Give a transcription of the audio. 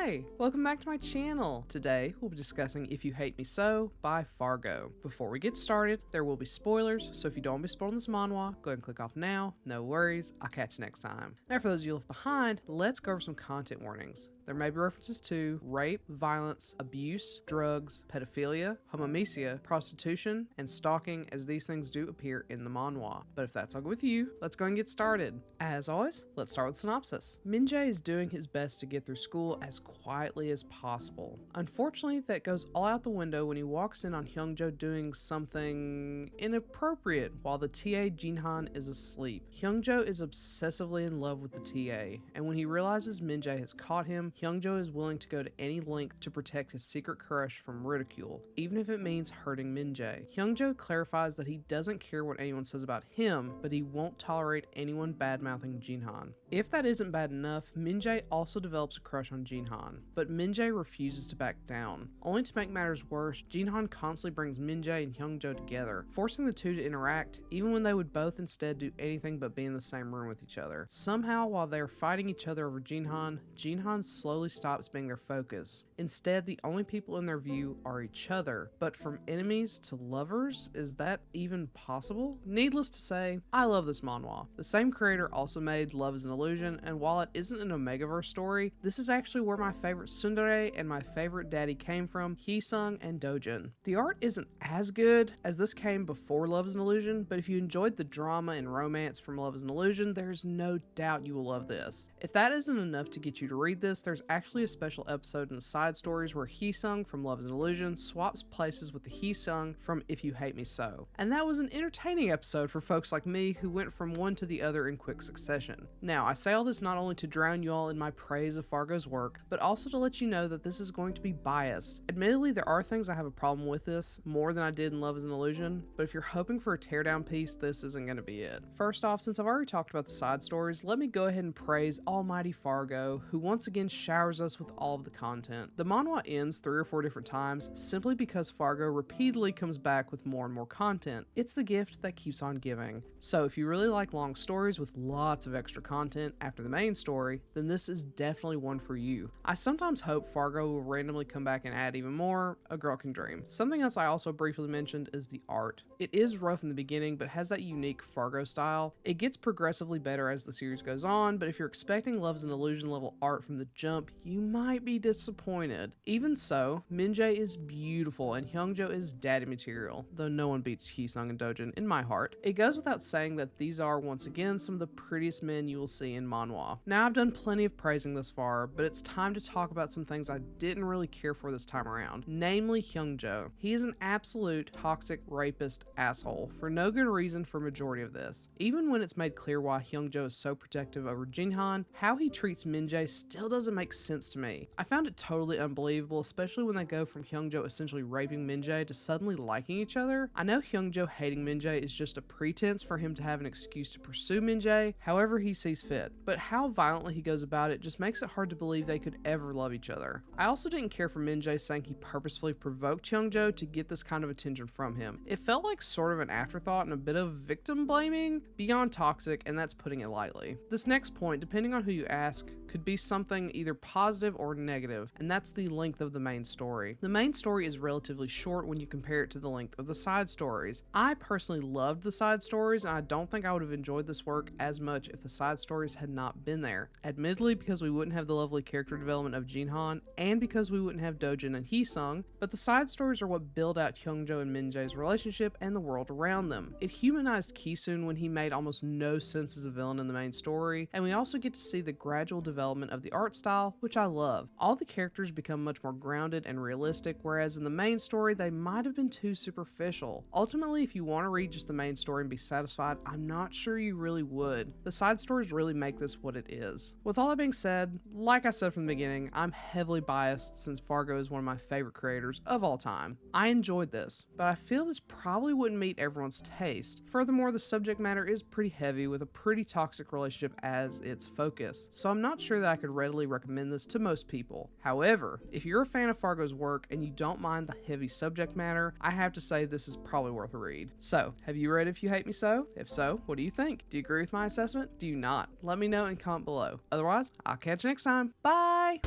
Hi, welcome back to my channel. Today, we'll be discussing If You Hate Me So by Fargo. Before we get started, there will be spoilers, so if you don't want to be spoiled in this manhwa, go ahead and click off now. No worries, I'll catch you next time. Now for those of you left behind, let's go over some content warnings. There may be references to rape, violence, abuse, drugs, pedophilia, homomesia, prostitution, and stalking, as these things do appear in the manhwa. But if that's all good with you, let's go and get started. As always, let's start with synopsis. Min-jae is doing his best to get through school as quietly as possible. Unfortunately, that goes all out the window when he walks in on Hyungjo doing something inappropriate while the TA Jinhan is asleep. Hyungjo is obsessively in love with the TA, and when he realizes Min-jae has caught him, Hyungjo is willing to go to any length to protect his secret crush from ridicule, even if it means hurting Min-jae. Hyungjo clarifies that he doesn't care what anyone says about him, but he won't tolerate anyone bad-mouthing Jinhan. If that isn't bad enough, Min-jae also develops a crush on Jinhan, but Min-jae refuses to back down. Only to make matters worse, Jinhan constantly brings Min-jae and Hyungjo together, forcing the two to interact, even when they would both instead do anything but be in the same room with each other. Somehow, while they are fighting each other over Jinhan, Jinhan slowly stops being their focus. Instead, the only people in their view are each other. But from enemies to lovers, is that even possible? Needless to say, I love this manhwa. The same creator also made Love is an Illusion, and while it isn't an Omegaverse story, this is actually where my favorite tsundere and my favorite daddy came from, Hee-sung and Dojin. The art isn't as good, as this came before Love is an Illusion, but if you enjoyed the drama and romance from Love is an Illusion, there's no doubt you will love this. If that isn't enough to get you to read this, there's actually a special episode in the side stories where Hee-sung from Love is an Illusion swaps places with the Hee-sung from If You Hate Me So. And that was an entertaining episode for folks like me who went from one to the other in quick succession. Now, I say all this not only to drown you all in my praise of Fargo's work, but also to let you know that this is going to be biased. Admittedly, there are things I have a problem with this, more than I did in Love is an Illusion, but if you're hoping for a teardown piece, this isn't going to be it. First off, since I've already talked about the side stories, let me go ahead and praise almighty Fargo, who once again showers us with all of the content. The manhwa ends 3 or 4 different times simply because Fargo repeatedly comes back with more and more content. It's the gift that keeps on giving. So if you really like long stories with lots of extra content after the main story, then this is definitely one for you. I sometimes hope Fargo will randomly come back and add even more. A girl can dream. Something else I also briefly mentioned is the art. It is rough in the beginning, but has that unique Fargo style. It gets progressively better as the series goes on, but if you're expecting Love is an Illusion level art from the jump, you might be disappointed. Even so, Min-jae is beautiful and Hyungjo is daddy material, though no one beats Hee-sung and Dojin in my heart. It goes without saying that these are once again some of the prettiest men you will see in manhwa. Now, I've done plenty of praising thus far, but it's time to talk about some things I didn't really care for this time around, namely Hyungjo. He is an absolute toxic rapist asshole for no good reason for majority of this. Even when it's made clear why Hyungjo is so protective over Jinhan, how he treats Min-jae still doesn't make sense to me. I found it totally unbelievable, especially when they go from Hyungjo essentially raping Min-jae to suddenly liking each other. I know Hyungjo hating Min-jae is just a pretense for him to have an excuse to pursue Min-jae however he sees fit, but how violently he goes about it just makes it hard to believe they could ever love each other. I also didn't care for Min-jae saying he purposefully provoked Hyungjo to get this kind of attention from him. It felt like sort of an afterthought and a bit of victim blaming, beyond toxic, and that's putting it lightly. This next point, depending on who you ask, could be something either positive or negative, and that's the length of the main story. The main story is relatively short when you compare it to the length of the side stories. I personally loved the side stories, and I don't think I would have enjoyed this work as much if the side stories had not been there. Admittedly, because we wouldn't have the lovely character development of Jinhan, and because we wouldn't have Dojin and Hee-sung, but the side stories are what build out Hyungjo and Min-jae's relationship and the world around them. It humanized Ki-sun when he made almost no sense as a villain in the main story, and we also get to see the gradual development of the art style, which I love. All the characters become much more grounded and realistic, whereas in the main story they might have been too superficial. Ultimately, if you want to read just the main story and be satisfied, I'm not sure you really would. The side stories really make this what it is. With all that being said, like I said from the beginning, I'm heavily biased since Fargo is one of my favorite creators of all time. I enjoyed this, but I feel this probably wouldn't meet everyone's taste. Furthermore, the subject matter is pretty heavy with a pretty toxic relationship as its focus, so I'm not sure that I could readily recommend this to most people. However, if you're a fan of Fargo's work and you don't mind the heavy subject matter, I have to say this is probably worth a read. So, have you read If You Hate Me So? If so, what do you think? Do you agree with my assessment? Do you not? Let me know in comment below. Otherwise, I'll catch you next time. Bye!